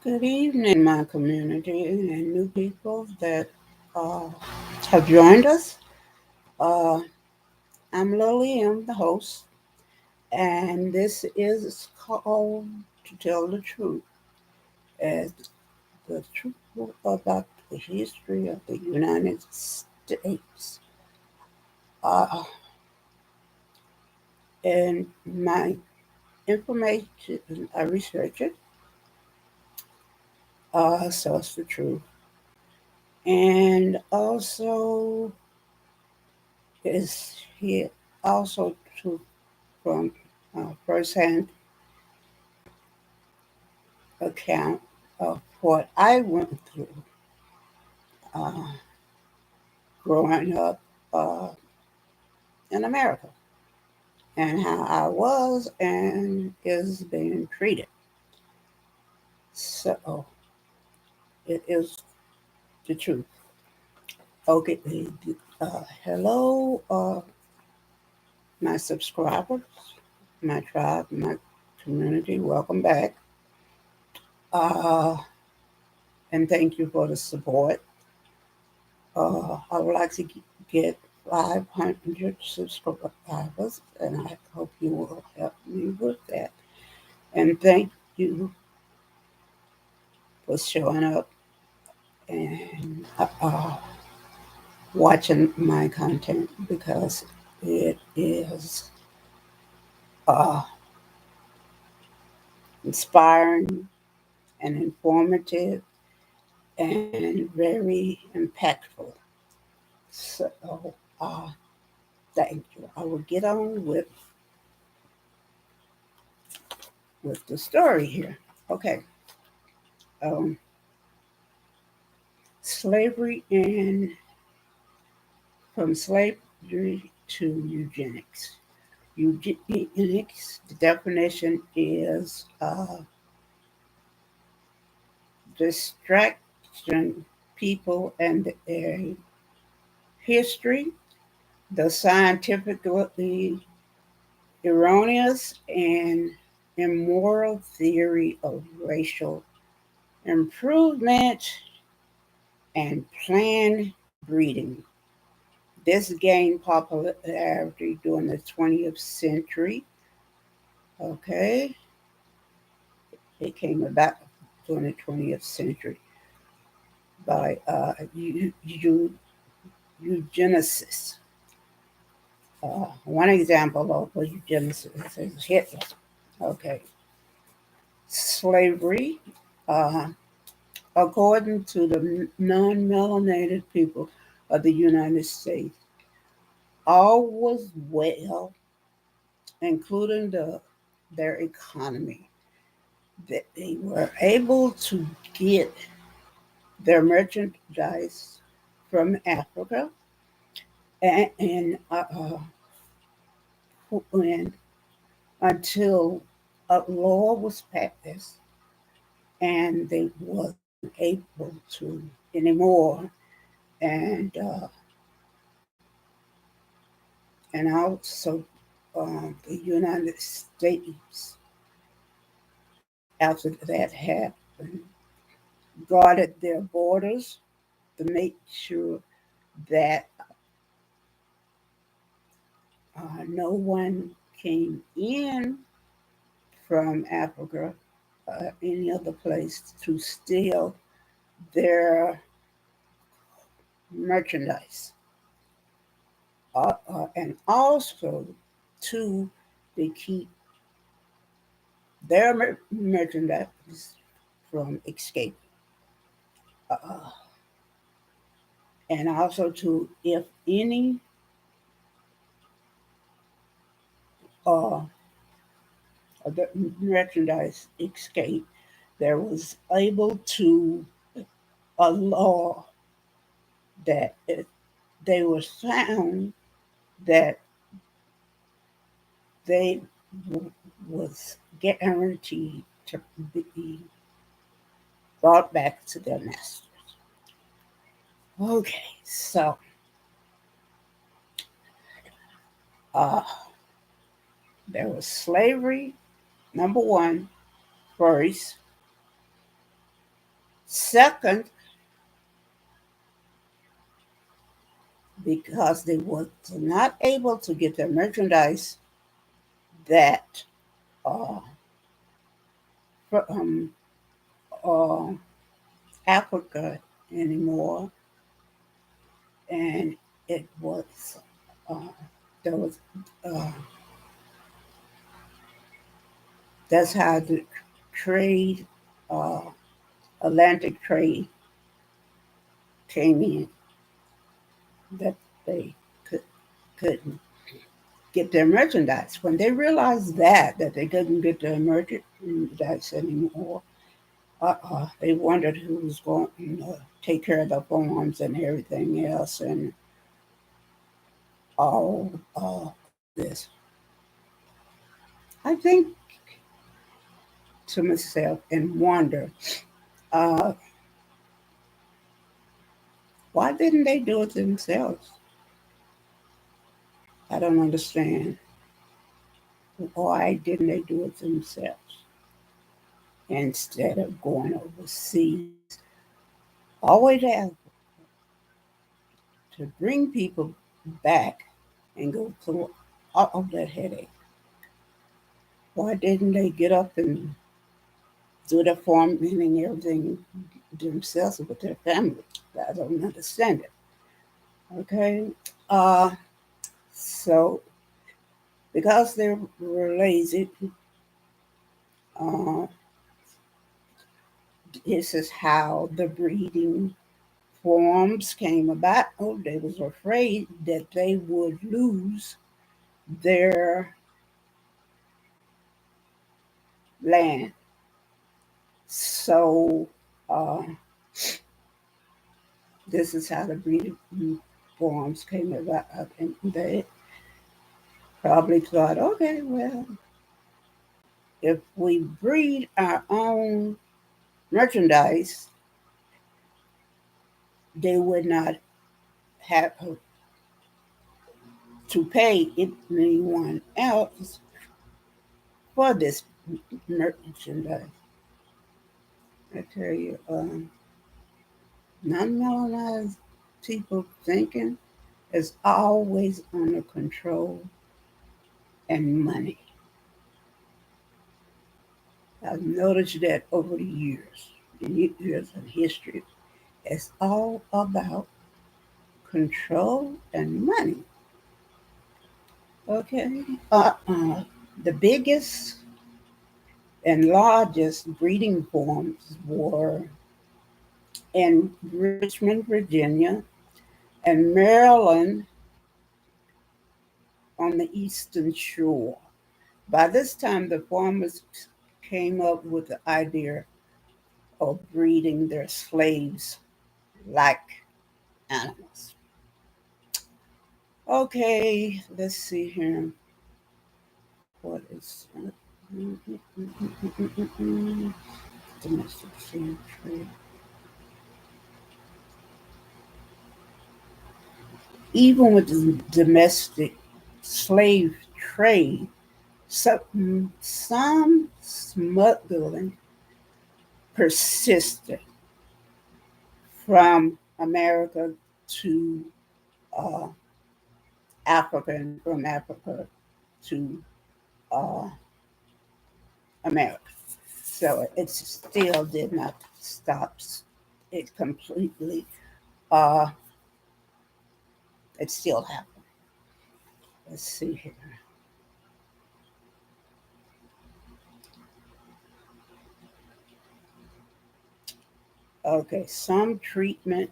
Good evening, my community and new people that uh, have joined us. Uh, I'm Lily, I'm the host, and this is called To Tell the Truth, as the truth about the history of the United States. Uh, and my information, I research it, so it's the truth. And also, is here also to from firsthand account of what I went through uh, growing up uh, in America and how I was and is being treated. So it is the truth. Okay, hello, my subscribers, my tribe, my community. Welcome back, uh, and thank you for the support. I would like to get 500 subscribers, and I hope you will help me with that. And thank you for showing up and watching my content because it is uh, inspiring and informative and very impactful. So, uh, thank you. I will get on with the story here. Okay. Um, Slavery and from slavery to eugenics. Eugenics, the definition is distraction people and their history, the scientifically erroneous and immoral theory of racial improvement and planned breeding. This gained popularity during the 20th century. Okay, it came about during the 20th century by eugenicists. One example of a eugenicist is Hitler. Okay, slavery. Uh, According to the non-melanated people of the United States, all was well, including their economy. That they were able to get their merchandise from Africa, and until a law was passed, and they wasn't able to anymore, and also the United States after that happened guarded their borders to make sure that no one came in from Africa, any other place, to steal their merchandise. And also to they keep their merchandise from escape. Uh, and also to, if any uh, of the merchandise escape, there was able to a law that if they were found that they was guaranteed to be brought back to their masters. Okay, so uh, there was slavery, number one, first, Second, because they were not able to get their merchandise that uh, from uh, Africa anymore, and it was uh, there was uh, that's how the trade, uh, Atlantic trade, came in. That they could, couldn't get their merchandise. When they realized that they couldn't get their merchandise anymore, they wondered who was going to take care of the farms and everything else and all this. I think to myself and wonder, uh, why didn't they do it themselves? I don't understand. Why didn't they do it themselves instead of going overseas, always have to bring people back and go through all of that headache? Why didn't they get up and do the farming and everything themselves with their family? I don't understand it. Okay. Uh, so because they were lazy, uh, this is how the breeding forms came about. Oh, they was afraid that they would lose their land. So uh, this is how the breeding forms came about. And they probably thought, okay, well, if we breed our own merchandise, they would not have to pay anyone else for this merchandise. I tell you, non-melanised people thinking is always under control and money. I've noticed that over the years, years of history, it's all about control and money. Okay. The biggest and largest breeding farms were in Richmond, Virginia, and Maryland on the eastern shore. By this time, the farmers came up with the idea of breeding their slaves like animals. Okay, let's see here. What is domestic slave trade? Even with the domestic slave trade, some smuggling persisted from America to uh, Africa and from Africa to uh, America. So it still did not stop it completely. Uh, it still happened. Let's see here. Okay, some treatment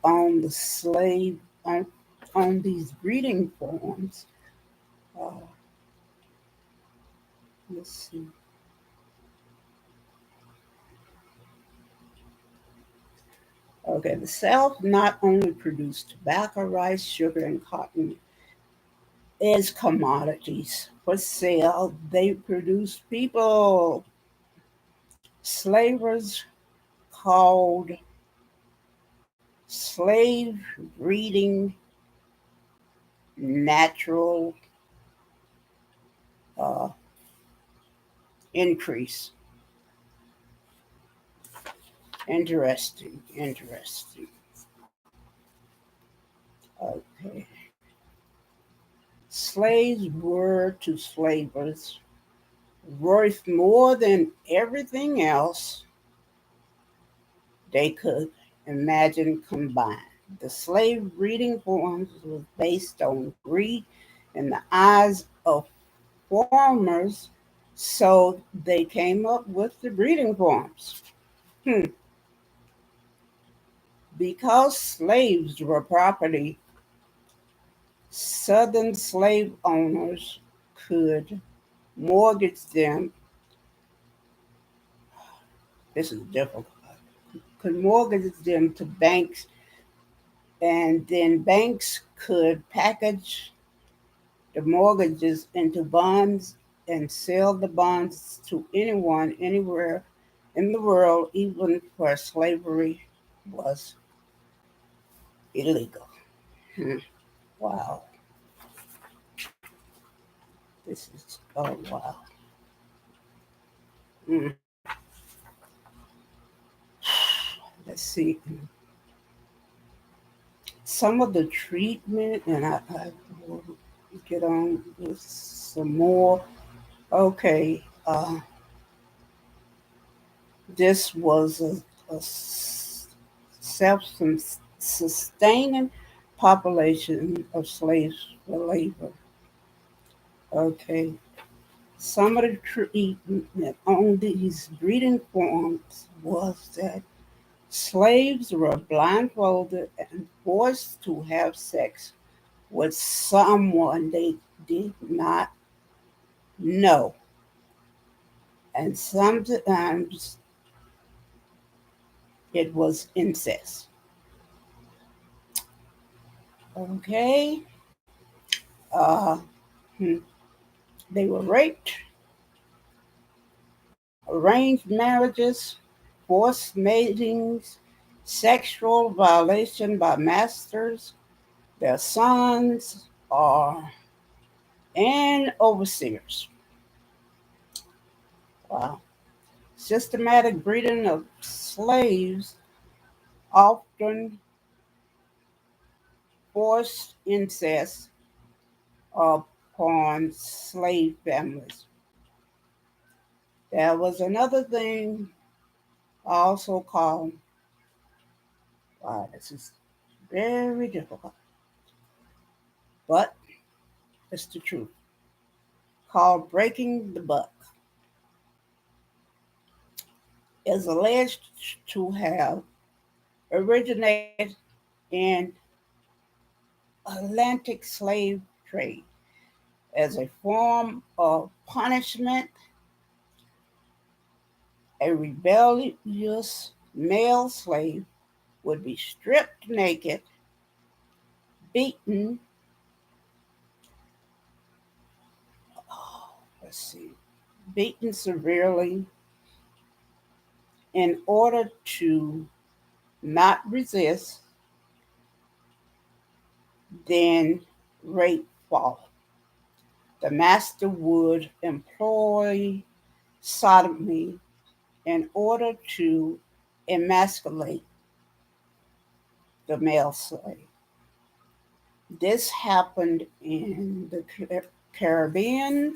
on the slave on on these breeding forms. Uh, let's see. Okay, the South not only produced tobacco, rice, sugar, and cotton as commodities for sale, they produced people. Slavers called slave breeding natural uh, increase. Interesting, interesting. Okay. Slaves were to slavers worth more than everything else they could imagine combined. The slave breeding forms was based on greed in the eyes of farmers, so they came up with the breeding forms. Hmm. Because slaves were property, Southern slave owners could mortgage them. This is difficult. Could mortgage them to banks, and then banks could package the mortgages into bonds and sell the bonds to anyone, anywhere in the world, even where slavery was illegal. Hmm. Wow. This is, oh, wow. Mm. Let's see. Some of the treatment, and I will get on with some more. Okay. This was a self-sustaining population of slaves for labor. Okay. Some of the treatment on these breeding farms was that slaves were blindfolded and forced to have sex with someone they did not know. And sometimes it was incest. Okay. Uh, hmm. They were raped, arranged marriages, forced matings, sexual violation by masters, their sons, or and overseers. Wow. Systematic breeding of slaves, often forced incest upon slave families. There was another thing also called, wow, this is very difficult, but it's the truth, called breaking the buck, is alleged to have originated in Atlantic slave trade as a form of punishment. A rebellious male slave would be stripped naked, beaten, let's see, beaten severely in order to not resist, then rape followed. The master would employ sodomy in order to emasculate the male slave. This happened in the Caribbean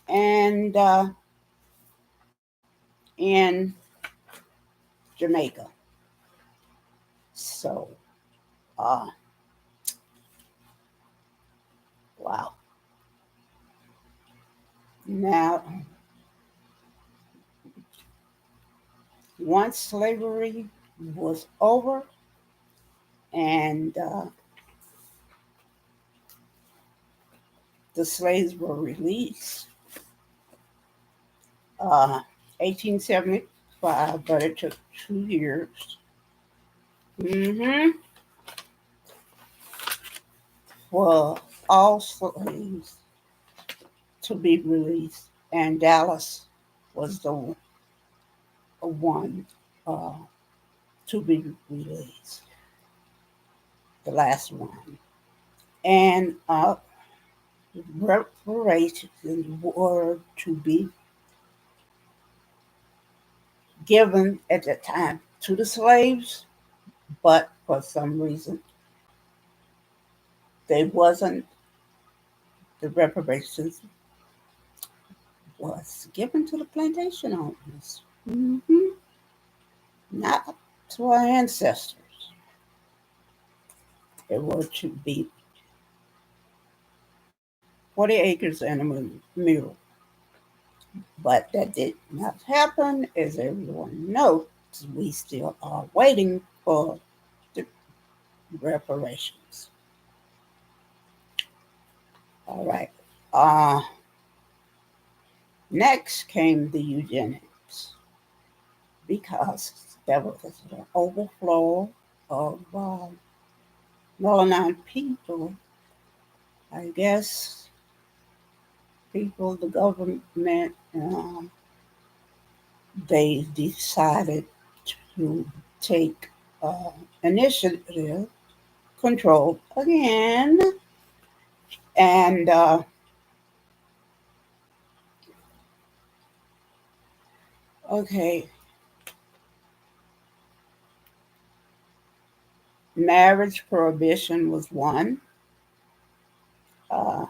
and in Jamaica. So, uh, wow. Now, once slavery was over and the slaves were released, uh, 1875, but it took 2 years. Hmm. For all slaves to be released, and Dallas was the one uh, to be released, the last one. And reparations were to be given at that time to the slaves, but for some reason they wasn't, the reparations was given to the plantation owners. Hmm. Not to our ancestors. It was to be 40 acres and a mule. But that did not happen, as everyone knows. We still are waiting for the reparations. All right. Uh, Next came the eugenics because there was an overflow of melanin people. I guess people, the government, they decided to take initiative control again. And okay, marriage prohibition was one. Uh,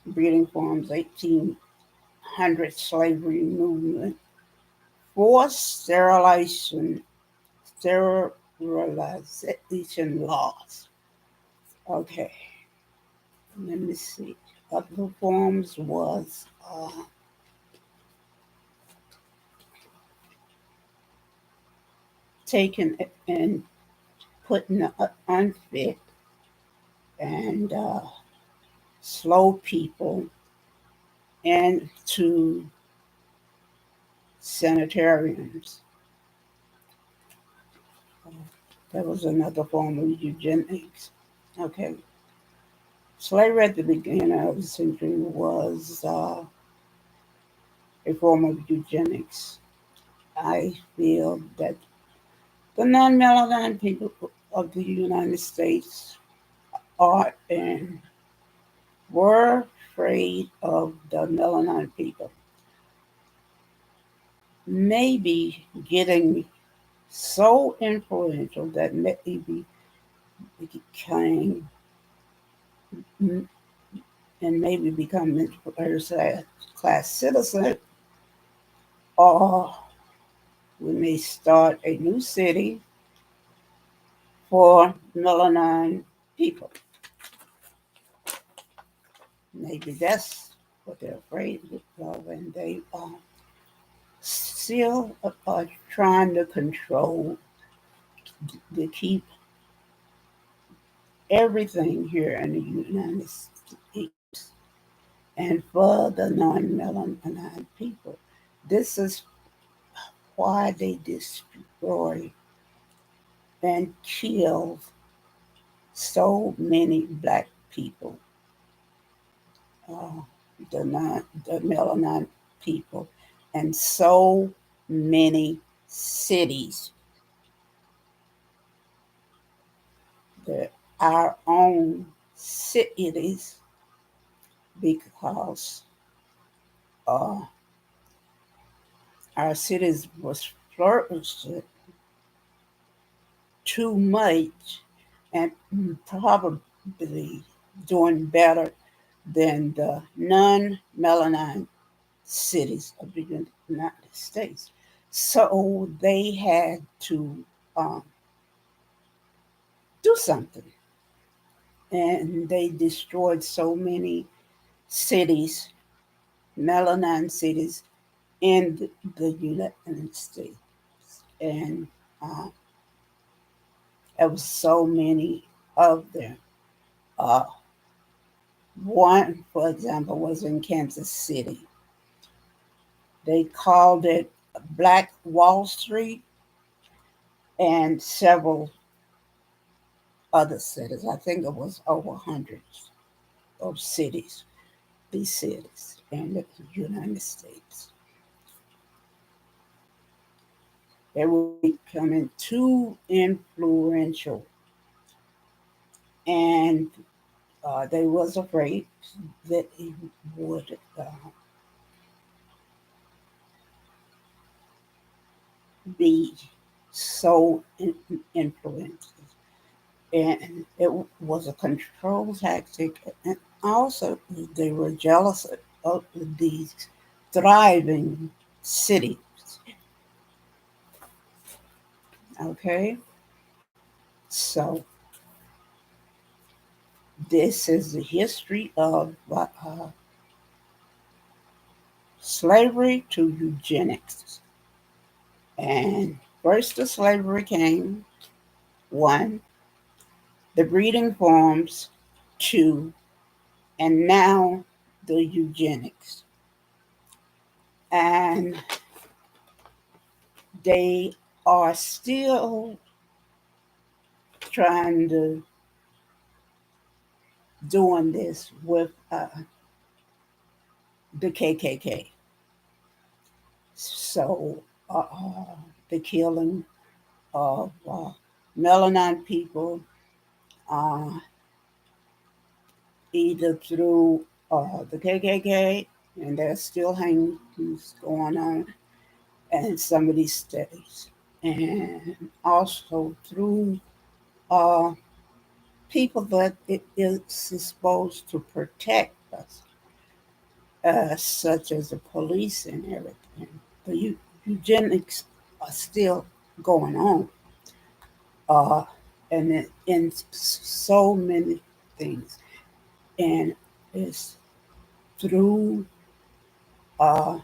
Breeding Farms 1800 slavery movement. Forced sterilization laws. Okay, let me see. Other forms was taken and put in the unfit and slow people into sanitariums. That was another form of eugenics. Okay. Slavery at the beginning of the century was a form of eugenics. I feel that the non melanin people of the United States are and were afraid of the melanin people. Maybe getting so influential that maybe became and maybe become first class citizen, or we may start a new city for melanin people. Maybe that's what they're afraid of, and they still are trying to control to keep everything here in the United States and for the non-melanin people. This is why they destroy and kill so many black people, uh, the melanin people, and so many cities, the, our own cities, because uh, our cities was flourished too much and probably doing better than the non-melanin cities of the United States. So they had to um, do something. And they destroyed so many cities, melanin cities, in the United States. And uh, there was so many of them. Uh, One, for example, was in Kansas City. They called it Black Wall Street, and several other cities. I think it was over hundreds of cities, these cities in the United States. They were becoming too influential, and they was afraid that it would be so influenced. And it was a control tactic. And also, they were jealous of these thriving cities. Okay, so this is the history of slavery to eugenics. And first, the slavery came. One, the breeding farms. Two, and now the eugenics. And they are still trying to doing this with the KKK. So the killing of melanin people, uh, either through the KKK, and there's still hangings going on in some of these states, and also through uh, people that it is supposed to protect us, such as the police and everything. The eugenics are still going on, uh, and in so many things, and it's through uh,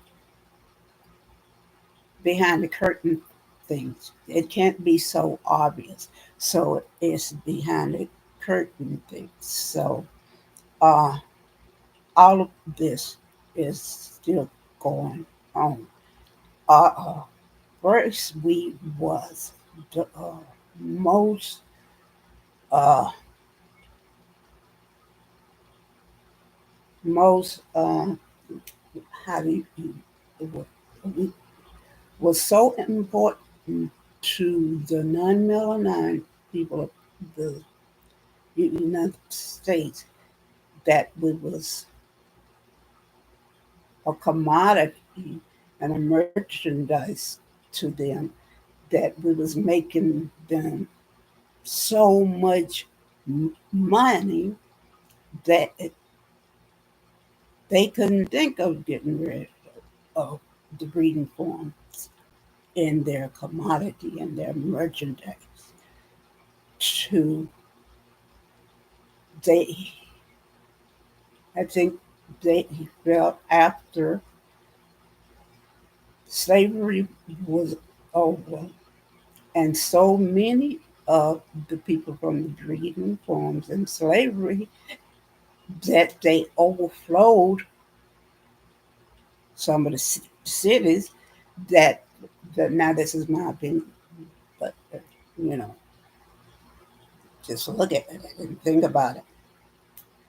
behind the curtain things. It can't be so obvious, so it's behind the curtain things. So uh, all of this is still going on. Uh, First, we was the most uh, most how do you it was so important to the non-melanin people of the United States that we was a commodity and a merchandise to them, that we was making them so much money that they couldn't think of getting rid of the breeding forms in their commodity and their merchandise. To they, I think they felt after slavery was over, and so many of the people from the breeding farms and slavery, that they overflowed some of the cities, that, now this is my opinion, but you know, just look at it and think about it,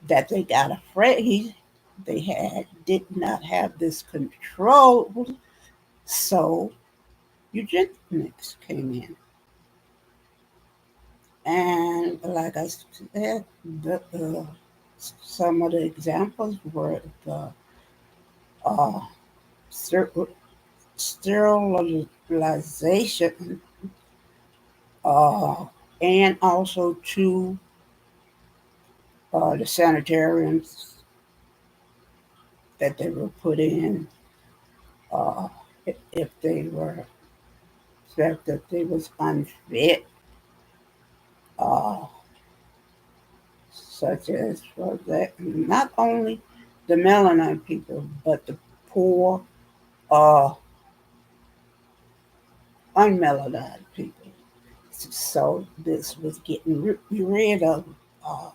that they got afraid they did not have this control, so eugenics came in. And like I said, some of the examples were the uh, sterilization, uh, and also to the sanitariums that they were put in, uh, if they were felt that they was unfit, uh, such as for that, not only the melanin people, but the poor, uh, unmelanated people. So this was getting rid of uh,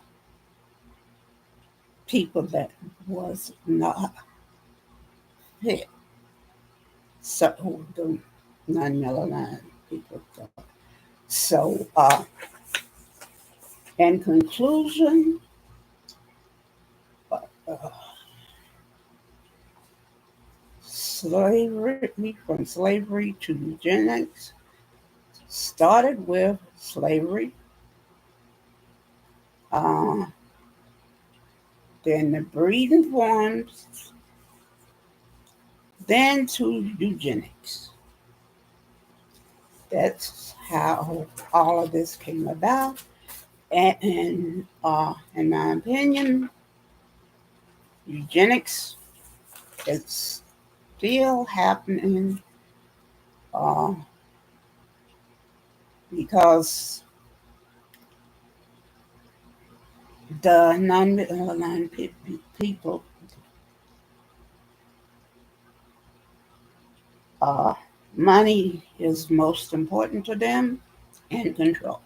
people that was not fit. So the non-melanated people. So in conclusion, uh, slavery, from slavery to eugenics, started with slavery, uh, then the breeding forms, then to eugenics. That's how all of this came about. And in my opinion, eugenics is still happening uh, because the non people, uh, money is most important to them and control.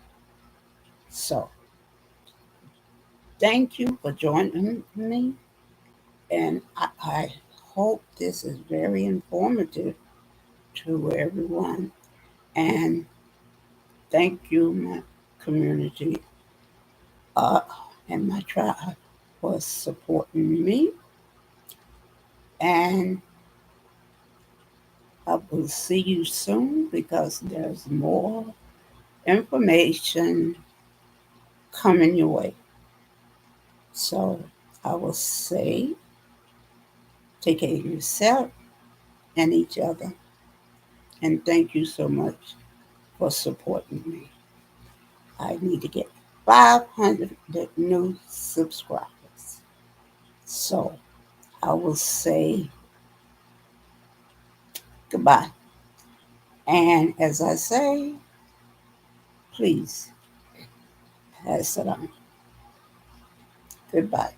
So, thank you for joining me, and I hope this is very informative to everyone. And thank you, my community uh, and my tribe, for supporting me. And I will see you soon because there's more information coming your way. So I will say, take care of yourself and each other. And thank you so much for supporting me. I need to get 500 new subscribers. So I will say goodbye. And as I say, please pass it on. Goodbye.